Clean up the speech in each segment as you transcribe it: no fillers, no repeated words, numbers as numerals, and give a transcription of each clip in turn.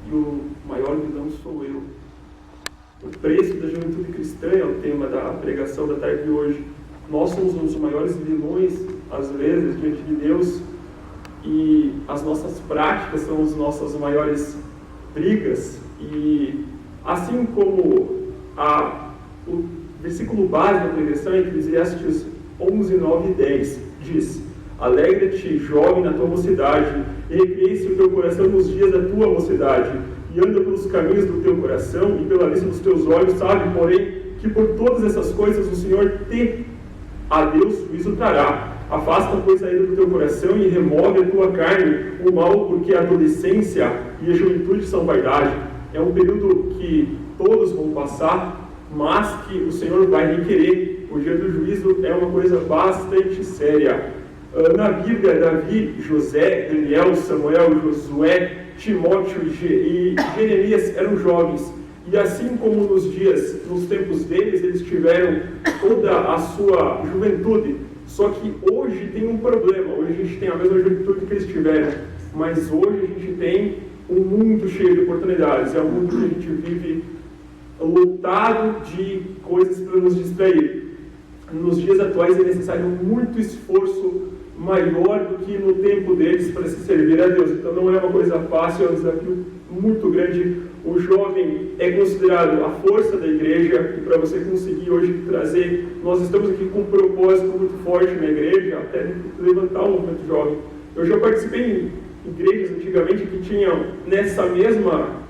e o maior vilão sou eu. O preço da juventude cristã é o tema da pregação da tarde de hoje. Nós somos um dos maiores vilões, às vezes, diante de Deus, e as nossas práticas são as nossas maiores brigas. E assim como o versículo base da pregação é Eclesiastes 11, 9 e 10, diz: alegra-te, jovem, na tua mocidade, e recreie-se o teu coração nos dias da tua mocidade, e anda pelos caminhos do teu coração e pela vista dos teus olhos, sabe, porém, que por todas essas coisas o Senhor a Deus juízo trará. Afasta, pois, a ira do teu coração e remove a tua carne o mal, porque a adolescência e a juventude são vaidade. É um período que todos vão passar, mas que o Senhor vai requerer. O dia do juízo é uma coisa bastante séria. Na Bíblia, Davi, José, Daniel, Samuel, Josué, Timóteo e Jeremias eram jovens. E assim como nos tempos deles, eles tiveram toda a sua juventude. Só que hoje tem um problema. Hoje a gente tem a mesma juventude que eles tiveram, mas hoje a gente tem um mundo cheio de oportunidades. É um mundo que a gente vive lotado de coisas para nos distrair. Nos dias atuais é necessário muito esforço maior do que no tempo deles para se servir a Deus. Então não é uma coisa fácil, é um desafio muito grande. O jovem é considerado a força da igreja, e para você conseguir hoje trazer, nós estamos aqui com um propósito muito forte na igreja, até levantar o movimento jovem. Eu já participei em igrejas antigamente que tinham nessa mesma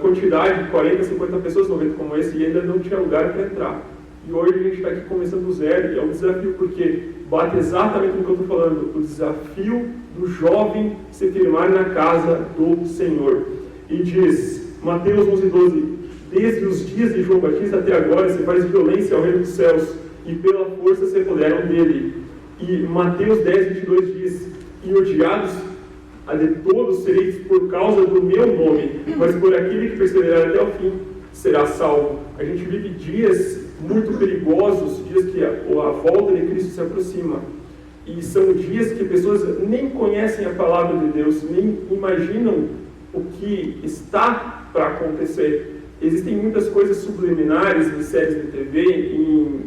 quantidade, 40, 50 pessoas no evento como esse, e ainda não tinha lugar para entrar. E hoje a gente está aqui começando do zero, e é um desafio porque bate exatamente no que eu estou falando, o desafio do jovem se firmar na casa do Senhor. E diz, Mateus 11, 12, desde os dias de João Batista até agora se faz violência ao reino dos céus, e pela força se apoderam dele. E Mateus 10, 22 diz, e odiados de todos sereis por causa do meu nome, mas por aquele que perseverar até o fim será salvo. A gente vive dias muito perigosos, dias que a volta de Cristo se aproxima. E são dias que pessoas nem conhecem a palavra de Deus, nem imaginam o que está para acontecer. Existem muitas coisas subliminares em séries de TV, em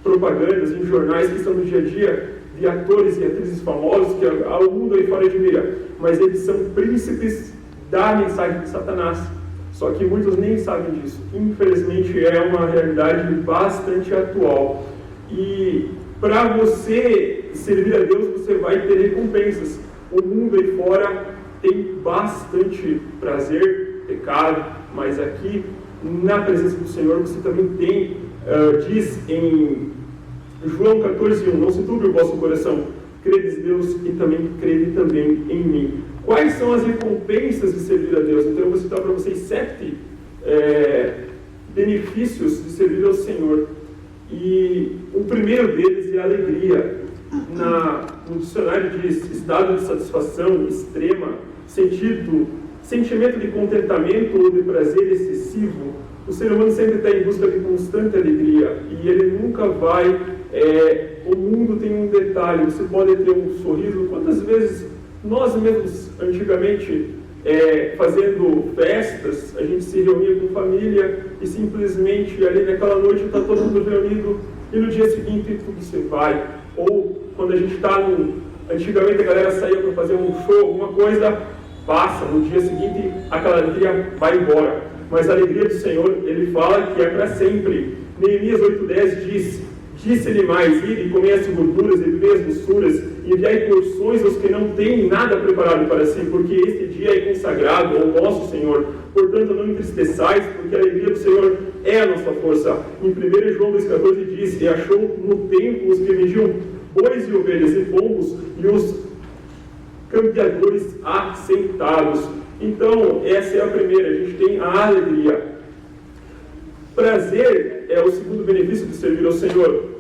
propagandas, em jornais que estão no dia a dia de atores e atrizes famosos que o mundo aí fora admira, mas eles são príncipes da mensagem de Satanás. Só que muitos nem sabem disso. Infelizmente é uma realidade bastante atual. E para você servir a Deus, você vai ter recompensas. O mundo aí fora tem bastante prazer, pecado, mas aqui na presença do Senhor você também tem, diz em João 14:1, não se turbe o vosso coração, credes em Deus e também crede também em mim. Quais são as recompensas de servir a Deus? Então eu vou citar para vocês 7 benefícios de servir ao Senhor. E o primeiro deles é a alegria. No dicionário diz estado de satisfação extrema, sentimento de contentamento ou de prazer excessivo. O ser humano sempre está em busca de constante alegria e ele nunca vai. O mundo tem um detalhe, você pode ter um sorriso. Quantas vezes nós mesmos, antigamente, fazendo festas, a gente se reunia com família e simplesmente ali naquela noite está todo mundo reunido e no dia seguinte tudo se vai. Ou quando a gente está antigamente a galera saía para fazer um show, alguma coisa, passa, no dia seguinte aquela alegria vai embora. Mas a alegria do Senhor, Ele fala que é para sempre. Neemias 8:10 diz: disse-lhe mais, ide, comei as gorduras e bebei as doçuras, e enviai porções aos que não têm nada preparado para si, porque este dia é consagrado ao nosso Senhor. Portanto, não entristeçais, porque a alegria do Senhor é a nossa força. Em 1 João 2,14 diz: e achou no templo os que vendiam bois e ovelhas e pombos, e os campeadores assentados. Então, essa é a primeira, a gente tem a alegria. Prazer é o segundo benefício de servir ao Senhor.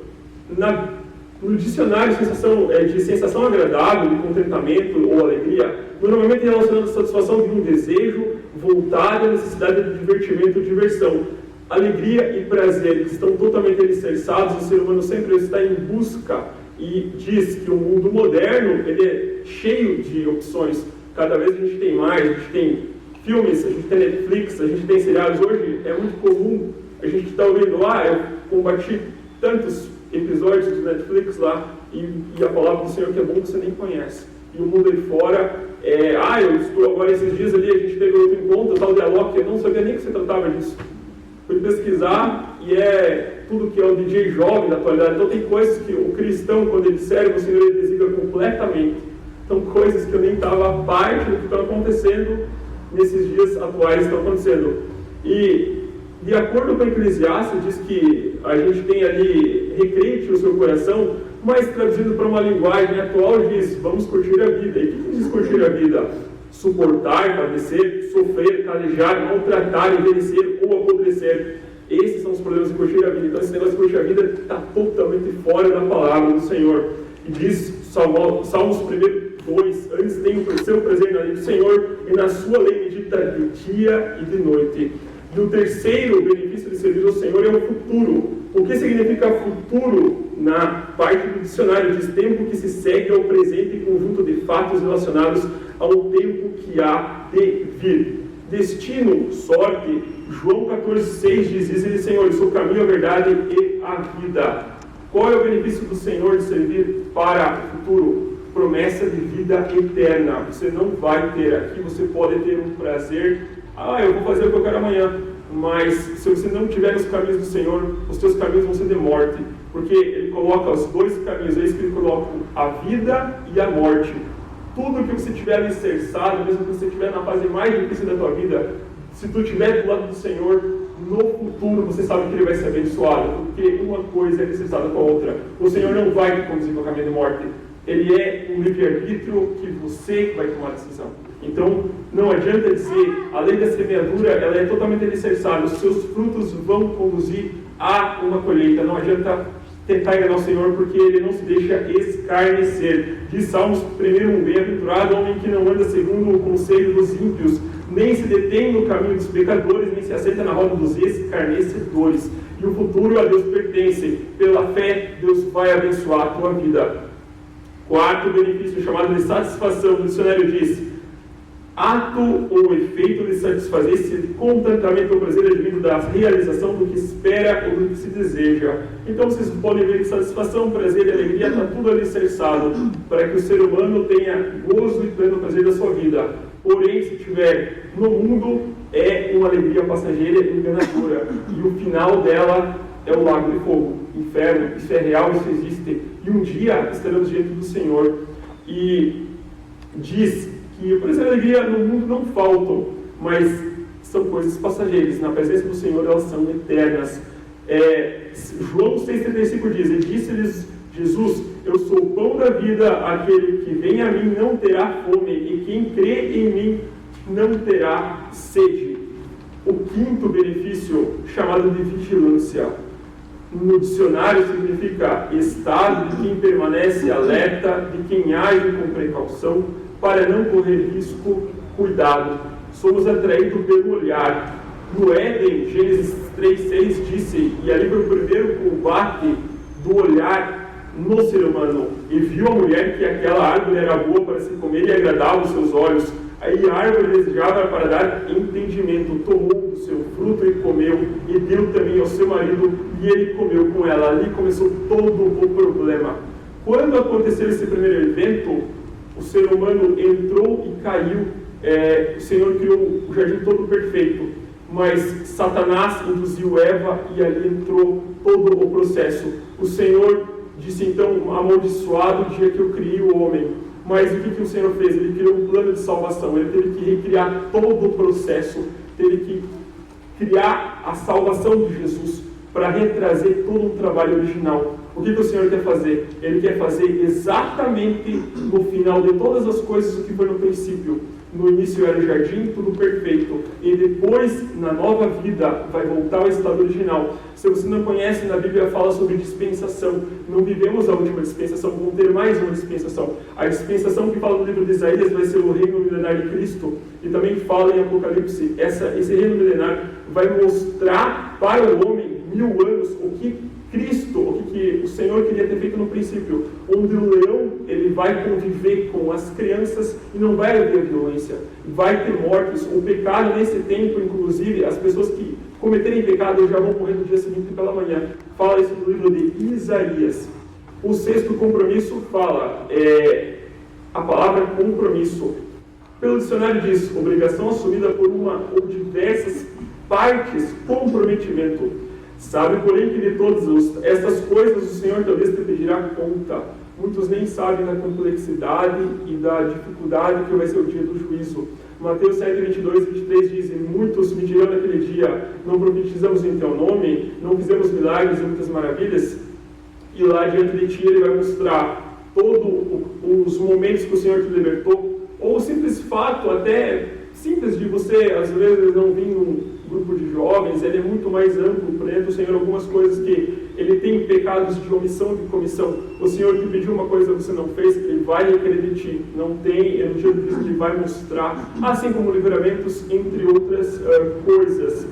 No dicionário, de sensação agradável, de contentamento ou alegria, normalmente relacionando a satisfação de um desejo voltado à necessidade de divertimento ou diversão. Alegria e prazer estão totalmente alicerçados, o ser humano sempre está em busca, e diz que o mundo moderno ele é cheio de opções. Cada vez a gente tem mais, a gente tem filmes, a gente tem Netflix, a gente tem seriados. Hoje é muito comum a gente estar ouvindo, eu combati tantos episódios do Netflix lá, e a palavra do Senhor que é bom que você nem conhece. E o mundo aí fora, eu estou agora esses dias ali, a gente teve outro encontro, tal diálogo, que eu não sabia nem que se tratava disso. Fui pesquisar e é tudo que é o DJ jovem da atualidade. Então tem coisas que o cristão, quando ele serve, o Senhor ele desliga completamente. Então coisas que eu nem estava a parte do que estão acontecendo nesses dias atuais estão acontecendo. E de acordo com o Eclesiastes, diz que a gente tem ali recreite o seu coração, mas traduzido para uma linguagem atual diz, vamos curtir a vida. E o que diz curtir a vida? Suportar, padecer, sofrer, calejar, maltratar, envelhecer ou apodrecer. Esses são os problemas de curtir a vida. Então esse negócio de curtir a vida está totalmente fora da palavra do Senhor. E diz Salmos 1:2, antes tenho o seu prazer na lei do Senhor, e na sua lei medita de dia e de noite. E o terceiro benefício de servir ao Senhor é o futuro. O que significa futuro na parte do dicionário? Diz tempo que se segue ao presente em conjunto de fatos relacionados ao tempo que há de vir. Destino, sorte. João 14,6 diz Senhor, eu sou o caminho, a verdade e a vida. Qual é o benefício do Senhor de servir para o futuro? Promessa de vida eterna. Você não vai ter aqui, você pode ter um prazer. Eu vou fazer o que eu quero amanhã. Mas se você não tiver nos caminhos do Senhor, os teus caminhos vão ser de morte. Porque Ele coloca os dois caminhos, é isso que Ele coloca, a vida e a morte. Tudo que você tiver alicerçado, mesmo que você estiver na fase mais difícil da tua vida, se tu estiver do lado do Senhor, no futuro você sabe que Ele vai ser abençoado, porque uma coisa é alicerçada com a outra. O Senhor não vai te conduzir para o caminho de morte. Ele é um livre-arbítrio que você vai tomar a decisão. Então, não adianta dizer, a lei da semeadura, ela é totalmente alicerçada, os seus frutos vão conduzir a uma colheita. Não adianta tentar enganar o Senhor, porque Ele não se deixa escarnecer. Diz Salmos 1:1, bem-aventurado o homem que não anda segundo o conselho dos ímpios, nem se detém no caminho dos pecadores, nem se assenta na roda dos escarnecedores. E o futuro a Deus pertence. Pela fé, Deus vai abençoar a tua vida. Quarto benefício, chamado de satisfação. O dicionário diz: ato ou efeito de satisfazer-se completamente o prazer advindo da realização do que espera ou do que se deseja. Então vocês podem ver que satisfação, prazer e alegria está tudo alicerçado para que o ser humano tenha gozo e pleno prazer da sua vida. Porém, se tiver no mundo, é uma alegria passageira e enganadora. E o final dela é o lago de fogo, inferno. Isso é real, isso existe. E um dia estaremos diante do Senhor. E diz que por isso a alegria no mundo não faltam, mas são coisas passageiras. Na presença do Senhor elas são eternas. João 6,35 diz: e disse-lhes Jesus: eu sou o pão da vida, aquele que vem a mim não terá fome, e quem crê em mim não terá sede. O quinto benefício, chamado de vigilância, no dicionário significa estado de quem permanece alerta, de quem age com precaução, para não correr risco, cuidado. Somos atraídos pelo olhar. No Éden, Gênesis 3,6 disse, e ali foi o primeiro combate do olhar no ser humano. E viu a mulher que aquela árvore era boa para se comer e agradava os seus olhos. Aí a árvore desejava para dar entendimento. Tomou o seu fruto e comeu, e deu também ao seu marido, e ele comeu com ela. Ali começou todo o problema. Quando aconteceu esse primeiro evento, o ser humano entrou e caiu. O Senhor criou o jardim todo perfeito, mas Satanás induziu Eva e ali entrou todo o processo. O Senhor disse então: amaldiçoado o dia que eu criei o homem. Mas o que o Senhor fez? Ele criou um plano de salvação. Ele teve que recriar todo o processo, teve que criar a salvação de Jesus para retrazer todo um trabalho original. O que o Senhor quer fazer? Ele quer fazer exatamente no final de todas as coisas o que foi no princípio. No início era o jardim, tudo perfeito. E depois, na nova vida, vai voltar ao estado original. Se você não conhece, na Bíblia fala sobre dispensação. Não vivemos a última dispensação, vamos ter mais uma dispensação. A dispensação que fala no livro de Isaías vai ser o reino milenar de Cristo. E também fala em Apocalipse. Esse reino milenar vai mostrar para o homem 1000 anos o que Cristo, o que o Senhor queria ter feito no princípio, onde o leão ele vai conviver com as crianças e não vai haver violência, vai ter mortes. O pecado nesse tempo, inclusive, as pessoas que cometerem pecado já vão morrer no dia seguinte pela manhã. Fala isso no livro de Isaías. O sexto compromisso fala, a palavra compromisso. Pelo dicionário diz, obrigação assumida por uma ou diversas partes, comprometimento. Sabe, porém, que de todas estas coisas o Senhor teu Deus te pedirá conta. Muitos nem sabem da complexidade e da dificuldade que vai ser o dia do juízo. Mateus 7, 22 e 23 dizem: muitos me dirão naquele dia, não profetizamos em teu nome, não fizemos milagres e muitas maravilhas. E lá diante de ti ele vai mostrar todos os momentos que o Senhor te libertou, ou o simples fato, até simples, de você, às vezes, não vir num grupo de jovens. Ele é muito mais amplo, por exemplo, o Senhor, algumas coisas que ele tem pecados de omissão e de comissão. O Senhor te pediu uma coisa que você não fez, ele vai requerer de ti. Não tem, no dia do Cristo ele vai mostrar, assim como livramentos, entre outras coisas.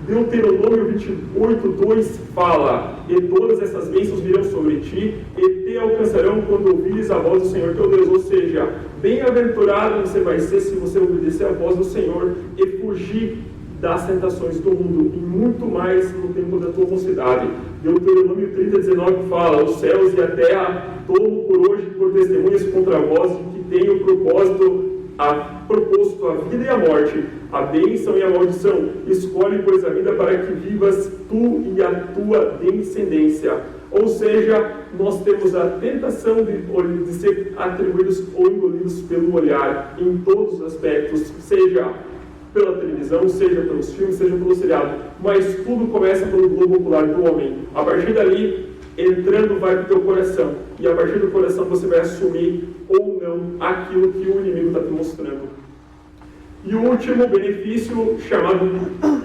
Deuteronômio 28, 2 fala: e todas essas bênçãos virão sobre ti, e te alcançarão quando ouvires a voz do Senhor teu Deus. Ou seja, bem-aventurado você vai ser se você obedecer a voz do Senhor e fugir das tentações do mundo, e muito mais no tempo da tua mocidade. Deuteronômio 30, 19 fala: os céus e a terra tomo por hoje por testemunhas contra vós, de que tenho proposto a vida e a morte, a bênção e a maldição. Escolhe, pois, a vida para que vivas tu e a tua descendência. Ou seja, nós temos a tentação de ser atribuídos ou engolidos pelo olhar, em todos os aspectos, seja pela televisão, seja pelos filmes, seja pelo seriado. Mas tudo começa pelo globo ocular do homem. A partir dali, entrando vai para o teu coração. E a partir do coração você vai assumir ou não aquilo que o inimigo está te mostrando. E o último benefício, chamado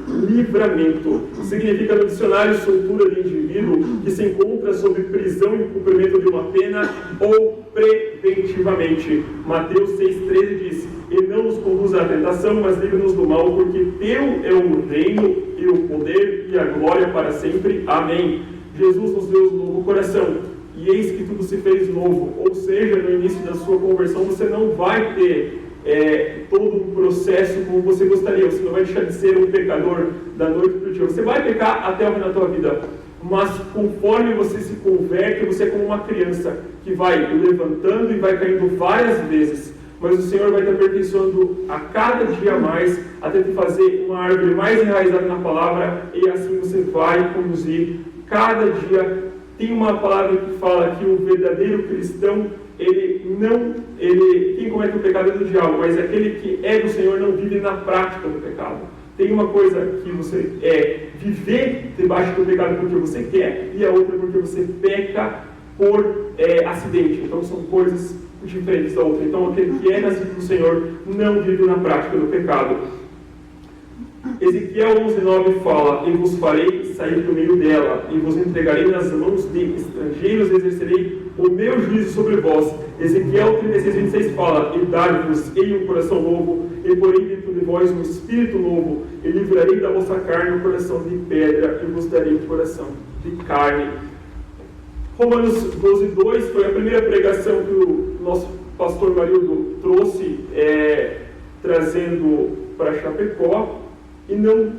livramento, significa no dicionário soltura de indivíduo que se encontra sob prisão em cumprimento de uma pena ou preventivamente. Mateus 6,13 diz: e não nos conduza à tentação, mas livra-nos do mal, porque teu é o reino e o poder e a glória para sempre. Amém. Jesus nos deu um novo coração, e eis que tudo se fez novo. Ou seja, no início da sua conversão você não vai ter todo um processo como você gostaria. Você não vai deixar de ser um pecador da noite para o dia. Você vai pecar até o fim da tua vida, mas conforme você se converte, você é como uma criança que vai levantando e vai caindo várias vezes, mas o Senhor vai te aperfeiçoando a cada dia mais, até te fazer uma árvore mais enraizada na palavra, e assim você vai conduzir cada dia. Tem uma palavra que fala que o verdadeiro cristão, quem comete o pecado é do diabo, mas aquele que é do Senhor não vive na prática do pecado. Tem uma coisa que você viver debaixo do pecado porque você quer, e a outra porque você peca por acidente. Então são coisas diferentes da outra. Então aquele que é nascido do Senhor não vive na prática do pecado. Ezequiel 11,9 fala: e vos farei sair do meio dela, e vos entregarei nas mãos de estrangeiros, e exercerei o meu juízo sobre vós. Ezequiel 36,26 fala: e dar-vos-ei um coração novo, e porei dentro de vós um espírito novo, e livrarei da vossa carne um coração de pedra, e vos darei um coração de carne. Romanos 12,2 foi a primeira pregação que o nosso pastor Marildo trouxe, trazendo para Chapecó. E não,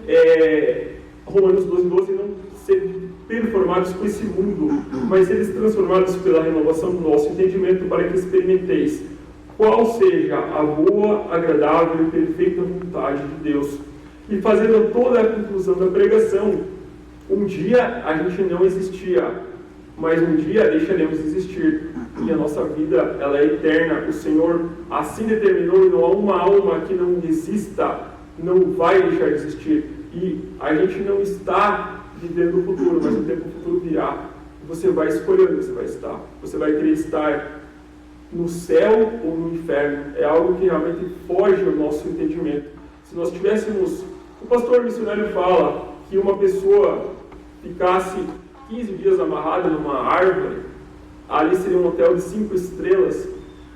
Romanos 12,12, não ser performados com esse mundo, mas eles transformados pela renovação do nosso entendimento, para que experimenteis qual seja a boa, agradável e perfeita vontade de Deus. E fazendo toda a conclusão da pregação, um dia a gente não existia, mas um dia deixaremos de existir, e a nossa vida ela é eterna. O Senhor assim determinou, e não há uma alma que não exista, não vai deixar de existir. E a gente não está vivendo o futuro, mas o tempo futuro virá. Você vai escolher onde você vai estar. Você vai querer estar no céu ou no inferno. É algo que realmente foge ao nosso entendimento. Se nós tivéssemos... O pastor missionário fala que uma pessoa ficasse 15 dias amarrada numa árvore, ali seria um hotel de 5 estrelas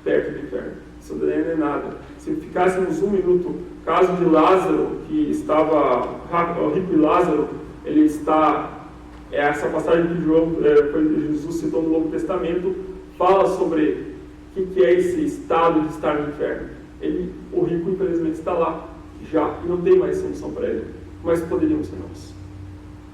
perto do inferno. Isso não é nada. Se ficássemos um minuto, caso de Lázaro, que estava, o rico e Lázaro, ele está Essa passagem que Jesus citou no Novo Testamento fala sobre o que é esse estado de estar no inferno. O rico, infelizmente, está lá já e não tem mais solução para ele. Mas poderíamos ser nós.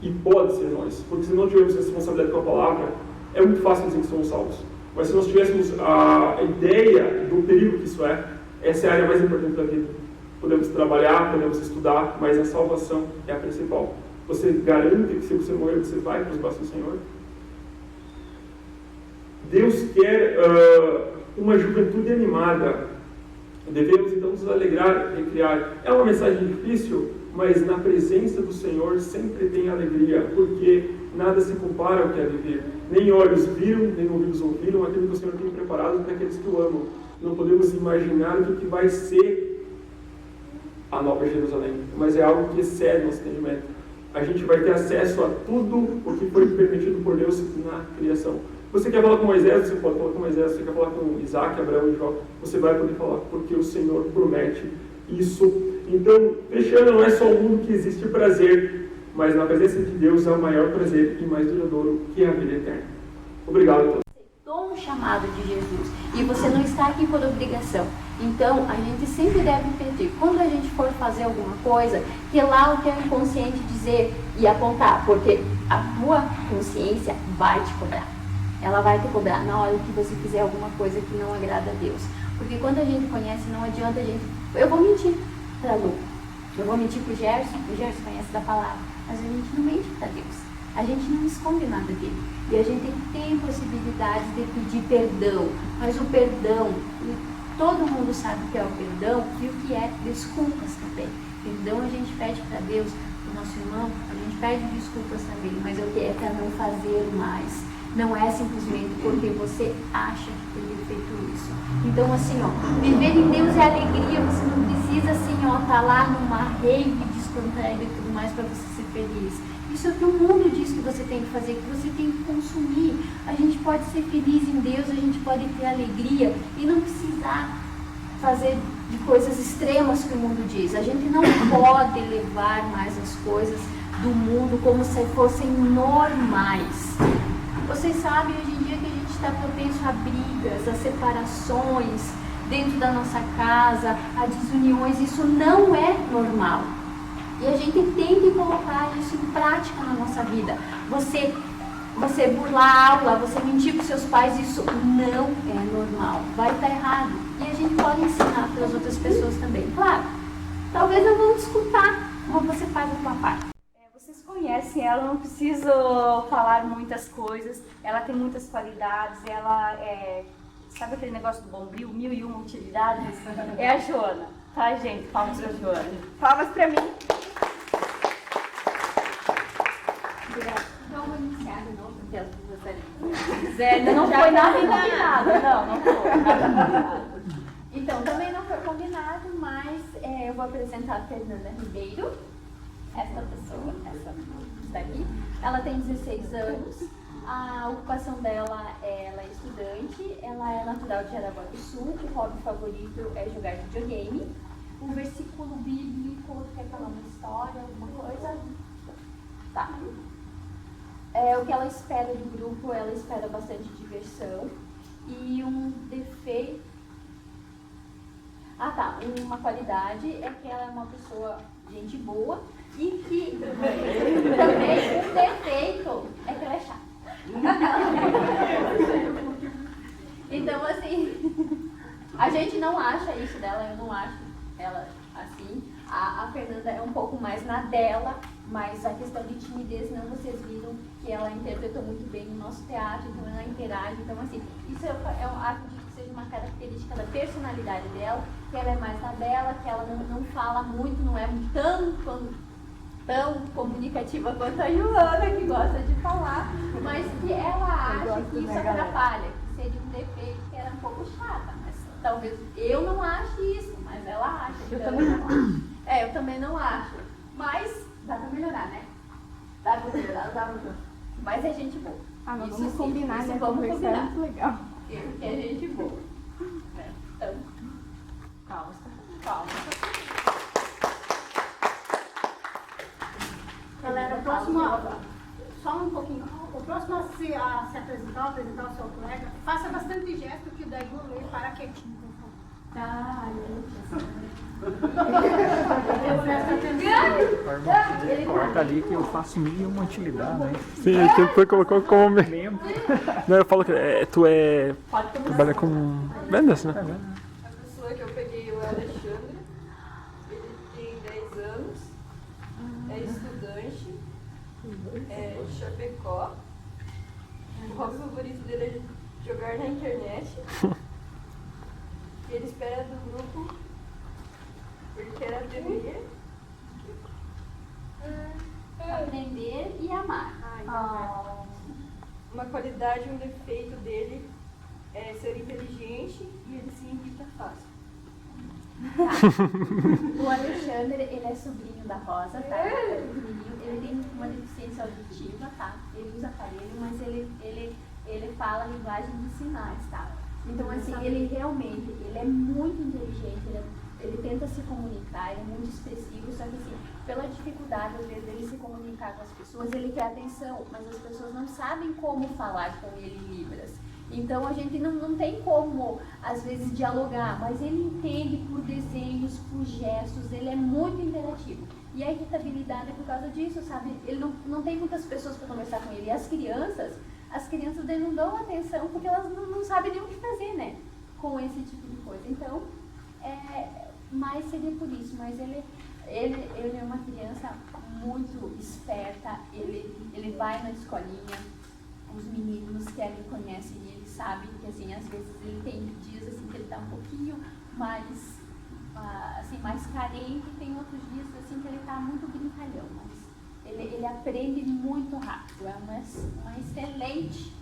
E pode ser nós. Porque se não tivermos responsabilidade com a palavra, é muito fácil dizer que somos salvos. Mas se nós tivéssemos a ideia do perigo que isso essa é a área mais importante da vida. Podemos trabalhar, podemos estudar, mas a salvação é a principal. Você garante que se você morrer, você vai para os braços do Senhor? Deus quer uma juventude animada. Devemos então nos alegrar e criar. É uma mensagem difícil, mas na presença do Senhor sempre tem alegria, porque nada se compara ao que é viver. Nem olhos viram, nem ouvidos ouviram aquilo que o Senhor tem preparado para aqueles que o amam. Não podemos imaginar o que vai ser a Nova Jerusalém, mas é algo que excede nosso entendimento. A gente vai ter acesso a tudo o que foi permitido por Deus na criação. Você quer falar com Moisés, você pode falar com Moisés. Você quer falar com Isaac, Abraão e Jó, você vai poder falar, porque o Senhor promete isso. Então, fechando, não é só o mundo que existe prazer, mas na presença de Deus é o maior prazer e mais duradouro, que é a vida eterna. Obrigado a todos. Um chamado de Jesus, e você não está aqui por obrigação. Então, a gente sempre deve pedir, quando a gente for fazer alguma coisa, que lá o teu inconsciente dizer e apontar, porque a tua consciência vai te cobrar. Ela vai te cobrar na hora que você fizer alguma coisa que não agrada a Deus. Porque quando a gente conhece, não adianta a gente... Eu vou mentir para a Lu, eu vou mentir para o Gerson conhece da palavra, mas a gente não mente para Deus. A gente não esconde nada dele. E a gente tem possibilidade de pedir perdão. Mas o perdão, todo mundo sabe o que é o perdão e o que é desculpas também. Perdão a gente pede para Deus, para o nosso irmão, a gente pede desculpas também, mas é o que é para não fazer mais. Não é simplesmente porque você acha que teria feito isso. Então, assim, ó, viver em Deus é alegria. Você não precisa, assim, ó, estar lá numa rave descontraída e tudo mais para você ser feliz. Isso é o que o mundo diz que você tem que fazer, que você tem que consumir. A gente pode ser feliz em Deus, a gente pode ter alegria e não precisar fazer de coisas extremas que o mundo diz. A gente não pode levar mais as coisas do mundo como se fossem normais. Vocês sabem hoje em dia que a gente está propenso a brigas, a separações dentro da nossa casa, a desuniões. Isso não é normal. E a gente tem que colocar isso em prática na nossa vida. Você burlar a aula, você mentir para os seus pais, isso não é normal. Vai estar errado. E a gente pode ensinar para as outras pessoas também. Claro, talvez não vão escutar, mas você faz a sua parte. Vocês conhecem ela, não preciso falar muitas coisas. Ela tem muitas qualidades, ela é... Sabe aquele negócio do Bombril, 1001 utilidades? É a Joana, tá, gente? Palmas pra Joana. Palmas pra mim. Então, vou iniciar de novo, porque elas Zé, não foi nada combinado. Não foi nada combinado. Então, também não foi combinado, mas eu vou apresentar a Fernanda Ribeiro. Essa pessoa, essa daqui, ela tem 16 anos, a ocupação dela ela é estudante, ela é natural de Jaraguá do Sul, o hobby favorito é jogar videogame. Um versículo bíblico, quer falar uma história, alguma coisa? Tá. O que ela espera do grupo, ela espera bastante diversão e um defeito. Uma qualidade é que ela é uma pessoa, gente boa, e que também um defeito é que ela é chata. Então, assim, a gente não acha isso dela, eu não acho ela assim. A Fernanda é um pouco mais na dela, mas a questão de timidez, não, vocês viram que ela interpretou muito bem no nosso teatro, então ela interage. Então, assim, isso acredito que seja uma característica da personalidade dela, que ela é mais na dela, que ela não fala muito, não é tão comunicativa quanto a Joana, que gosta de falar, mas que ela acha que isso atrapalha, que seria um defeito, que era um pouco chata, mas talvez eu não ache isso, mas ela acha. Eu também não acho. Eu também não acho, mas dá pra melhorar, né? Dá pra melhorar. Mas é gente boa. Nós isso vamos sim, combinar, isso né? vamos Conversar é combinar. muito legal. Que é gente boa. Então, Calma. galera, próxima. só um pouquinho. O próximo a se apresentar o seu colega, faça bastante gesto que daí o Lê para quietinho. Tá, Coloca ali que eu faço mil e uma utilidade, né? Sim, ele sempre colocou como... Lembro. Não, eu falo que tu trabalha com vendas, né? A pessoa que eu peguei é o Alexandre, ele tem 10 anos, é estudante, é de Chapecó. O hobby favorito dele é jogar na internet. Ele espera do grupo porque quer aprender. aprender e amar. Uma qualidade, um defeito dele é ser inteligente e ele se irrita fácil. O Alexandre, ele é sobrinho da Rosa, tá? Ele é pequenininho, ele tem uma deficiência auditiva, tá? Ele usa aparelho, mas ele fala a linguagem de sinais, tá? Então, assim, ele realmente, ele é muito inteligente, ele tenta se comunicar, ele é muito expressivo, só que, assim, pela dificuldade, às vezes, dele se comunicar com as pessoas, ele quer atenção, mas as pessoas não sabem como falar com ele em Libras. Então, a gente não tem como, às vezes, dialogar, mas ele entende por desenhos, por gestos, ele é muito interativo. E a irritabilidade é por causa disso, sabe? Ele não tem muitas pessoas para conversar com ele. E as crianças dele não dão atenção porque elas não sabem nem o que fazer, né? Com esse tipo de coisa. Então, mais seria por isso. Mas ele é uma criança muito esperta, ele vai na escolinha, os meninos que ali conhecem ele sabem que, assim, às vezes ele tem dias assim que ele está um pouquinho mais, assim, mais carente, tem outros dias assim que ele está muito brincalhão, mas ele aprende muito rápido, é uma excelente.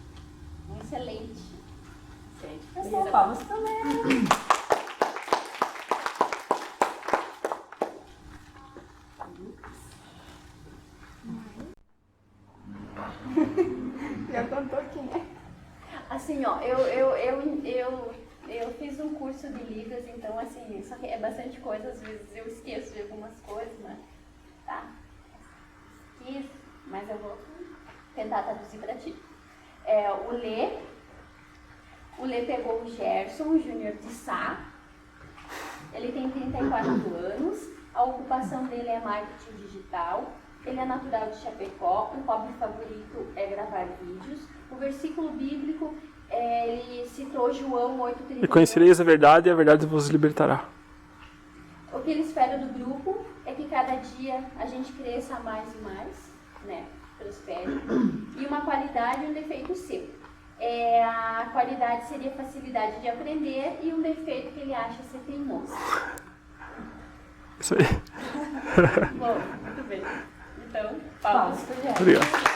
Pessoal, palmas também. Já contou quem é? Assim, ó, eu fiz um curso de Libras, então, assim, só que é bastante coisa, às vezes eu esqueço de algumas coisas, né? Tá? Esqueço, mas eu vou tentar traduzir pra ti. O Lê pegou o Gerson Júnior de Sá, ele tem 34 anos, a ocupação dele é marketing digital. Ele é natural de Chapecó, o hobby favorito é gravar vídeos. O versículo bíblico, ele citou João 8,32. E conhecereis a verdade e a verdade vos libertará. O que ele espera do grupo é que cada dia a gente cresça mais e mais, né? Prospere. E uma qualidade e um defeito seu. A qualidade seria facilidade de aprender e um defeito que ele acha ser teimoso. Isso aí. Bom, muito bem. Então, palmas pro Gerson. Obrigado.